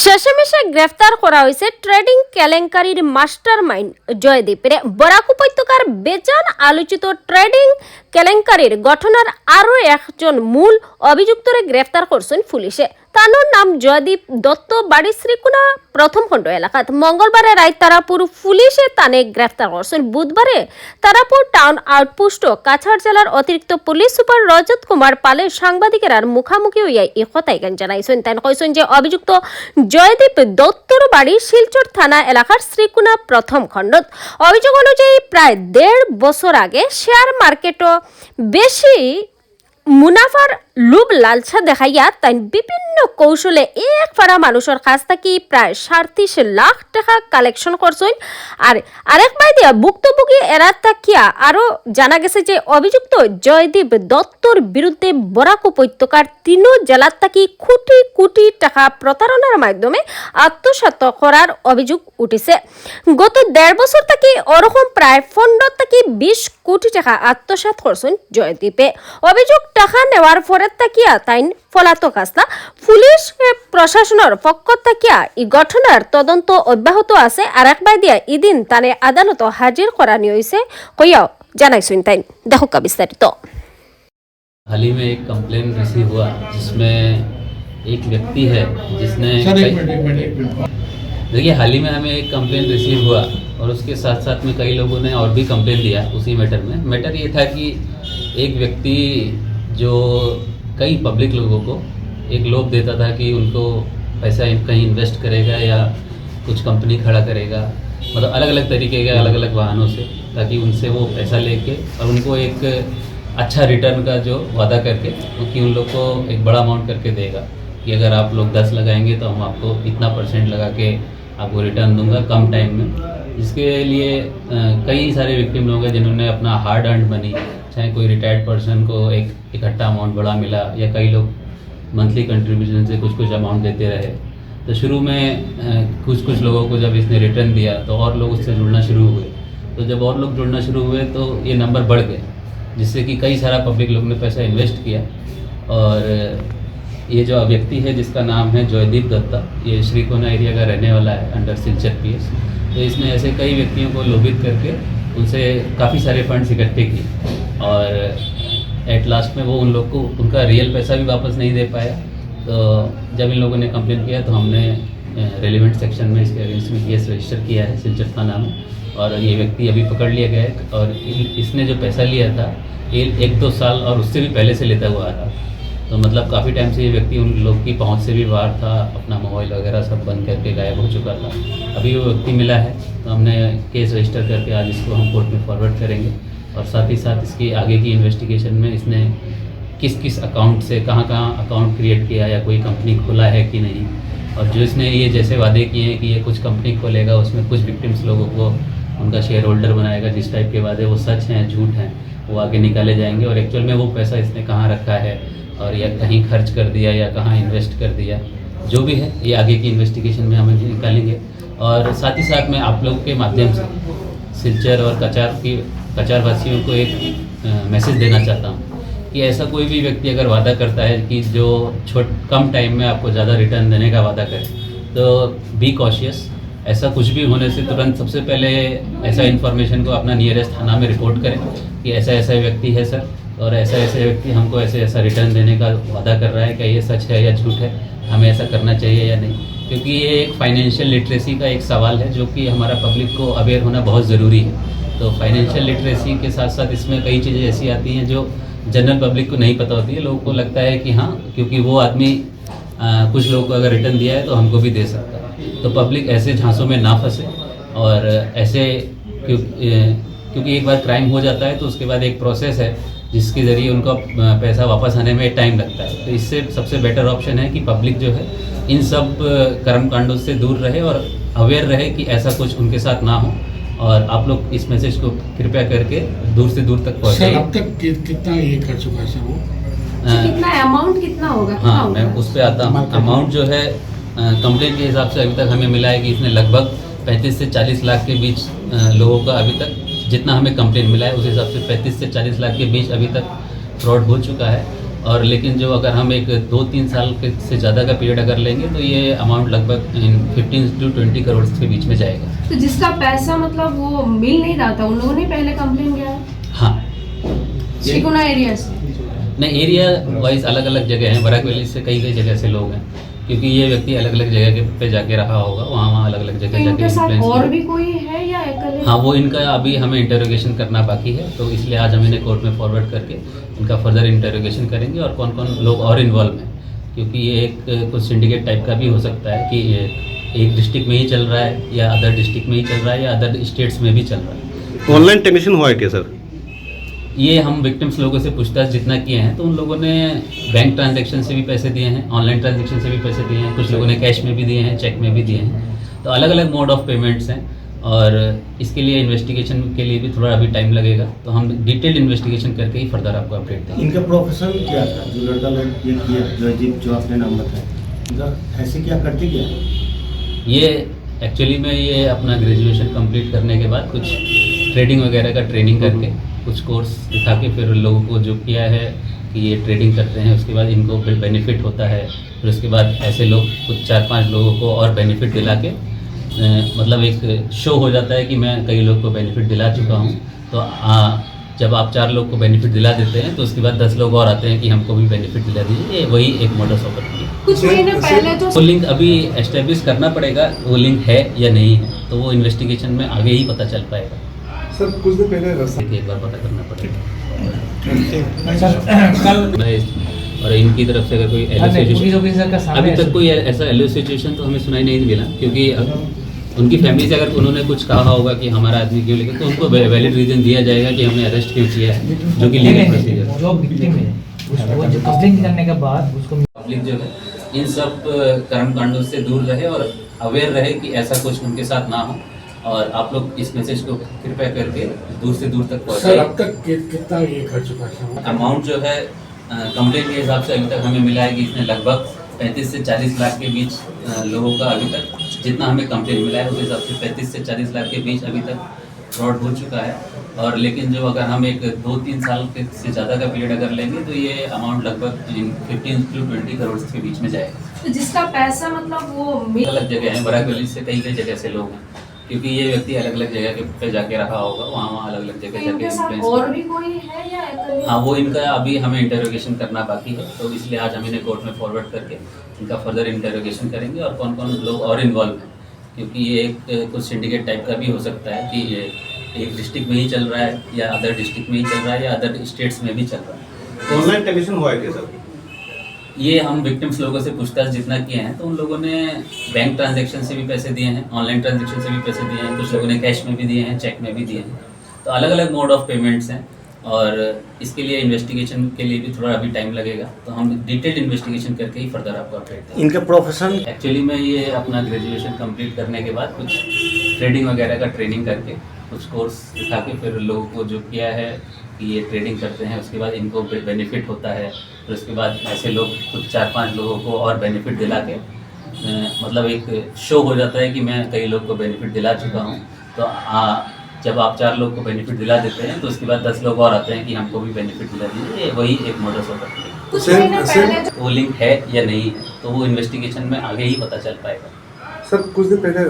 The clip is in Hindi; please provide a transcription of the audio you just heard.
শেষমেশে গ্রেফতার করা হয়েছে ট্রেডিং কেলেঙ্কারির মাস্টার মাইন্ড জয়দীপের। বরাক উপত্যকার বেজান আলোচিত ট্রেডিং কেলেঙ্কারির ঘটনার আরও একজন মূল অভিযুক্তরে গ্রেফতার করছেন পুলিশে। তার নাম জয়দীপ দত্ত, বাড়ি শ্রীকুনা প্রথম খণ্ড এলাকাত। মঙ্গলবারে রাত তারাপুর পুলিশে তানে গ্রেফতার করছেন। বুধবারে তারাপুর টাউন আউটপোস্ট কাছাড় জেলার অতিরিক্ত পুলিশ সুপার রজত কুমার পালে সাংবাদিকের মুখামুখি হইয়া এই কথাই জানাইছেন। তাই কইছেন যে অভিযুক্ত জয়দীপ দত্তর বাড়ি শিলচর থানা এলাকার শ্রীকুনা প্রথম খণ্ডত। অভিযোগ অনুযায়ী প্রায় 1.5 বছর আগে শেয়ার মার্কেটও বেশি মুনাফার লুভ লালসা দেখাইয়া তাই বিভিন্ন কৌশলে এক পাড়া মানুষের কাছ থেকে প্রায় 37 লাখ টাকা কালেকশন করছেন। আর আরেক বাই দিয়া ভুক্তভোগী এরা তাকিয়া আরও জানা গেছে যে অভিযুক্ত জয়দীপ দত্তর বিরুদ্ধে বরাক উপত্যকার 3 জেলার থাকি কোটি কোটি টাকা প্রতারণার মাধ্যমে আত্মসাৎ করার অভিযোগ উঠেছে। গত 1.5 বছর থেকে ওরকম প্রায় 15 থেকে 20 কোটি টাকা আত্মসাৎ করছেন জয়দীপে। অভিযোগ টাকা নেওয়ার পরে তাকিয়া তাইন পলাতক আসলা। পুলিশ প্রশাসনের পক্ষ তাকিয়া এই ঘটনার তদন্ত অব্যাহত আছে। আর একবার দিয়া ইদিন তানে আদালত হাজির করা নিয়েছে কইয়াও জানাইছেন। তাই দেখো বিস্তারিত। हाल ही में एक कंप्लेन रिसीव हुआ जिसमें एक व्यक्ति है जिसने देखिए हाल ही में हमें एक कंप्लेन रिसीव हुआ और उसके साथ साथ में कई लोगों ने और भी कंप्लेन दिया उसी मैटर में। मैटर ये था कि एक व्यक्ति जो कई पब्लिक लोगों को एक लोभ देता था कि उनको पैसा कहीं इन्वेस्ट करेगा या कुछ कंपनी खड़ा करेगा, मतलब अलग अलग तरीके के अलग अलग वाहनों से, ताकि उनसे वो पैसा लेके और उनको एक अच्छा रिटर्न का जो वादा करके क्योंकि उन लोग को एक बड़ा अमाउंट करके देगा कि अगर आप लोग 10 लगाएंगे तो हम आपको इतना % लगा के आपको रिटर्न दूंगा कम टाइम में। इसके लिए कई सारे विक्टिम लोग हैं जिन्होंने अपना हार्ड अर्न मनी, चाहे कोई रिटायर्ड पर्सन को एक इकट्ठा अमाउंट बड़ा मिला या कई लोग मंथली कंट्रीब्यूशन से कुछ कुछ अमाउंट देते रहे। तो शुरू में कुछ लोगों को जब इसने रिटर्न दिया तो और लोग उससे जुड़ना शुरू हुए। तो जब और लोग जुड़ना शुरू हुए तो ये नंबर बढ़ गए, जिससे कि कई सारा पब्लिक लोग ने पैसा इन्वेस्ट किया। और ये जो व्यक्ति है जिसका नाम है जयदीप दत्ता, ये श्रीकोना एरिया का रहने वाला है अंडर सिलचर PS। तो इसने ऐसे कई व्यक्तियों को लोभित करके उनसे काफ़ी सारे फंड्स इकट्ठे किए और एट लास्ट में वो उन लोग को उनका रियल पैसा भी वापस नहीं दे पाया। तो जब इन लोगों ने कंप्लेन किया तो हमने रेलिवेंट सेक्शन में इसके अगेंस्ट में केस रजिस्टर किया है सिलचर थाना में और ये व्यक्ति अभी पकड़ लिया गया है। और इसने जो पैसा लिया था ये 1-2 साल और उससे भी पहले से लेता हुआ आ रहा। तो मतलब काफ़ी टाइम से ये व्यक्ति उन लोग की पहुंच से भी बाहर था, अपना मोबाइल वगैरह सब बंद करके गायब हो चुका था। अभी वो व्यक्ति मिला है तो हमने केस रजिस्टर करके आज इसको हम कोर्ट में फॉरवर्ड करेंगे और साथ ही साथ इसकी आगे की इन्वेस्टिगेशन में इसने किस किस अकाउंट से कहाँ अकाउंट क्रिएट किया या कोई कंपनी खोला है कि नहीं, और जो इसने ये जैसे वादे किए हैं कि ये कुछ कंपनी खोलेगा उसमें कुछ विक्टिम्स लोगों को उनका शेयर होल्डर बनाएगा, जिस टाइप के वादे वो सच हैं झूठ हैं वो आगे निकाले जाएंगे। और एक्चुअल में वो पैसा इसने कहाँ रखा है और या कहीं खर्च कर दिया या कहाँ इन्वेस्ट कर दिया, जो भी है ये आगे की इन्वेस्टिगेशन में हम निकालेंगे। और साथ ही साथ मैं आप लोगों के माध्यम से सिलचर और कचार वासियों को एक मैसेज देना चाहता हूँ कि ऐसा कोई भी व्यक्ति अगर वादा करता है कि जो कम टाइम में आपको ज़्यादा रिटर्न देने का वादा करे तो बी कॉशियस। ऐसा कुछ भी होने से तुरंत सबसे पहले ऐसा इन्फॉर्मेशन को अपना नियरेस्ट थाना में रिपोर्ट करें कि ऐसा ऐसा व्यक्ति है सर और ऐसा ऐसा व्यक्ति हमको ऐसा रिटर्न देने का वादा कर रहा है, क्या ये सच है या झूठ है, हमें ऐसा करना चाहिए या नहीं। क्योंकि ये एक फाइनेंशियल लिटरेसी का एक सवाल है जो कि हमारा पब्लिक को अवेयर होना बहुत ज़रूरी है। तो फाइनेंशियल लिटरेसी के साथ साथ इसमें कई चीज़ें ऐसी आती हैं जो जनरल पब्लिक को नहीं पता होती है। लोगों को लगता है कि हाँ क्योंकि वो आदमी कुछ लोगों को अगर रिटर्न दिया है तो हमको भी दे सकता है। तो पब्लिक ऐसे झांसों में ना फंसे और ऐसे क्योंकि एक बार क्राइम हो जाता है तो उसके बाद एक प्रोसेस है जिसके ज़रिए उनका पैसा वापस आने में टाइम लगता है। तो इससे सबसे बेटर ऑप्शन है कि पब्लिक जो है इन सब कर्मकांडों से दूर रहे और अवेयर रहे कि ऐसा कुछ उनके साथ ना हो। और आप लोग इस मैसेज को कृपया करके दूर से दूर तक पहुँचाइए। अब तक कितना ये कर चुका है सर वो? कितना अमाउंट कितना होगा? हाँ मैं उस पर आता हूँ। अमाउंट जो है कंप्लेंट के हिसाब से अभी तक हमें मिला है कि इसने लगभग 35 से 40 लाख के बीच लोगों का अभी तक जितना हमें कंप्लेंट मिला है उस हिसाब से 35 से 40 लाख के बीच अभी तक फ्रॉड हो चुका है। और लेकिन जो अगर हम एक 2-3 साल के से ज़्यादा का पीरियड अगर लेंगे तो ये अमाउंट लगभग 15 से 20 करोड़ के बीच में जाएगा। तो जिसका पैसा मतलब वो मिल नहीं रहा था उन लोगों ने पहले कंप्लेन किया है हाँ, शिकोना एरिया से। नहीं, एरिया वाइज अलग अलग जगह हैं, बराक वैली से कई जगह से लोग हैं, क्योंकि ये व्यक्ति अलग अलग जगह पे जाके रहा होगा, वहाँ अलग अलग तो जगह जाके इनके साथ influence और किया। भी कोई है या अकेले? हाँ, वो इनका अभी हमें इंटरोगेशन करना बाकी है, तो इसलिए आज हम इन्हें कोर्ट में फॉरवर्ड करके इनका फर्दर इंटरोगेशन करेंगे और कौन कौन लोग और इन्वॉल्व हैं, क्योंकि ये एक कुछ सिंडिकेट टाइप का भी हो सकता है कि ये एक डिस्ट्रिक्ट में ही चल रहा है या अदर डिस्ट्रिक्ट में ही चल रहा है या अदर स्टेट्स में भी चल रहा है। ऑनलाइन ट्रांजेक्शन हुआ है क्या सर? ये हम विक्टिम्स लोगों से पूछताछ जितना किए हैं तो उन लोगों ने बैंक ट्रांजैक्शन से भी पैसे दिए हैं, ऑनलाइन ट्रांजैक्शन से भी पैसे दिए हैं, कुछ लोगों ने कैश में भी दिए हैं, चेक में भी दिए हैं, तो अलग अलग मोड ऑफ पेमेंट्स हैं और इसके लिए इन्वेस्टिगेशन के लिए भी थोड़ा अभी टाइम लगेगा, तो हम डिटेल्ड इन्वेस्टिगेशन करके ही फर्दर आपको अपडेट देंगे। इनका प्रोफेशन क्या था जो लड़का लोग ये किया जो आपने नाम बताया, इनका ऐसे क्या करते क्या? ये एक्चुअली में ये अपना ग्रेजुएशन कंप्लीट करने के बाद कुछ ट्रेडिंग वगैरह का ट्रेनिंग करके कुछ कोर्स दिखा के फिर लोगों को जो किया है कि ये ट्रेडिंग करते हैं, उसके बाद इनको बेनिफिट होता है, फिर उसके बाद ऐसे लोग कुछ 4-5 लोगों को और बेनिफिट दिला के मतलब एक शो हो जाता है कि मैं कई लोग को बेनिफिट दिला चुका हूँ, तो जब आप 4 लोग को बेनिफिट दिला देते हैं तो उसके बाद 10 लोग और आते हैं कि हमको भी बेनिफिट दिला दीजिए, ये वही एक मोडस ऑपरेंडी है। कुछ महीने पहले जो वो लिंक अभी एस्टेब्लिश करना पड़ेगा, वो लिंक है या नहीं है, तो वो इन्वेस्टिगेशन में आगे ही पता चल पाएगा। सर कुछ दिन पहले एक बार पता करना पड़ेगा। और इनकी तरफ से अगर कोई अभी तक कोई ऐसा एलो सिचुएशन तो हमें सुनाई नहीं मिला, क्योंकि उनकी फैमिली से अगर उन्होंने कुछ कहा होगा कि हमारा आदमी क्यों लेके, तो उनको वैलिड रीजन दिया जाएगा कि हमने अरेस्ट क्यों किया है, जो कि लीगल प्रोसीजर। जो विक्टिम है वो जो कंप्लेंट करने के बाद उसको पब्लिक जो है इन सब कर्म कांडों से दूर रहे और अवेयर रहे कि ऐसा कुछ उनके साथ ना हो, और आप लोग इस मैसेज को कृपया करके दूर से दूर तक सर पहुंचाएं। अब तक कितना ये खर्च चुका है? अमाउंट जो है कंप्लेंट के हिसाब से अभी तक हमें मिला है कि इसने लगभग 35 से 40 लाख के बीच लोगों का अभी तक जितना हमें कंप्लेंट मिला है उस हिसाब से 35 से 40 लाख के बीच अभी तक फ्रॉड हो चुका है। और लेकिन जो अगर हम एक 2-3 साल के से ज़्यादा का पीरियड अगर लेंगे तो ये अमाउंट लगभग 15 से 20 करोड़ के बीच में जाएगा। तो जिसका पैसा मतलब वो मिल अलग जगह हैं, बराक वैली से कई जगह से लोग हैं, क्योंकि ये व्यक्ति अलग अलग जगह पे जाके रहा होगा, वहाँ अलग अलग जगह इनके जाके साथ influence और भी कोई है या अकेले? हाँ, वो इनका अभी हमें इंटरोगेशन करना बाकी है, तो इसलिए आज हम इन्हें कोर्ट में फॉरवर्ड करके इनका फर्दर इंटरोगेशन करेंगे और कौन कौन लोग और इन्वॉल्व हैं, क्योंकि ये एक कुछ सिंडिकेट टाइप का भी हो सकता है कि ये एक डिस्ट्रिक्ट में ही चल रहा है या अदर डिस्ट्रिक्ट में ही चल रहा है या अदर स्टेट्स में भी चल रहा है। ऑनलाइन ट्रांजेक्शन हुआ है क्या सर? ये हम विक्टिम्स लोगों से पूछताछ जितना किए हैं तो उन लोगों ने बैंक ट्रांजैक्शन से भी पैसे दिए हैं, ऑनलाइन ट्रांजैक्शन से भी पैसे दिए हैं, कुछ लोगों ने कैश में भी दिए हैं, चेक में भी दिए हैं, तो अलग अलग मोड ऑफ पेमेंट्स हैं और इसके लिए इन्वेस्टिगेशन के लिए भी थोड़ा अभी टाइम लगेगा, तो हम डिटेल्ड इन्वेस्टिगेशन करके ही फर्दर आपको अपडेट देंगे। इनका प्रोफेशन एक्चुअली में ये अपना ग्रेजुएशन कंप्लीट करने के बाद कुछ ट्रेडिंग वगैरह का ट्रेनिंग करके कुछ कोर्स दिखा के फिर लोगों को जो किया है कि ये ट्रेडिंग करते हैं, उसके बाद इनको बेनिफिट होता है, फिर उसके बाद ऐसे लोग कुछ 4-5 लोगों को और बेनिफिट दिला के मतलब एक शो हो जाता है कि मैं कई लोग को बेनिफिट दिला चुका हूँ, तो जब आप 4 लोग को बेनिफिट दिला देते हैं तो उसके बाद 10 लोग और आते हैं कि हमको भी बेनिफिट दिला दीजिए, ये वही एक मोडस ऑपरेंडी है। कुछ महीने पहले जो वो लिंक है या नहीं है, तो वो इन्वेस्टिगेशन में आगे ही पता चल पाएगा। सर कुछ दिन पहले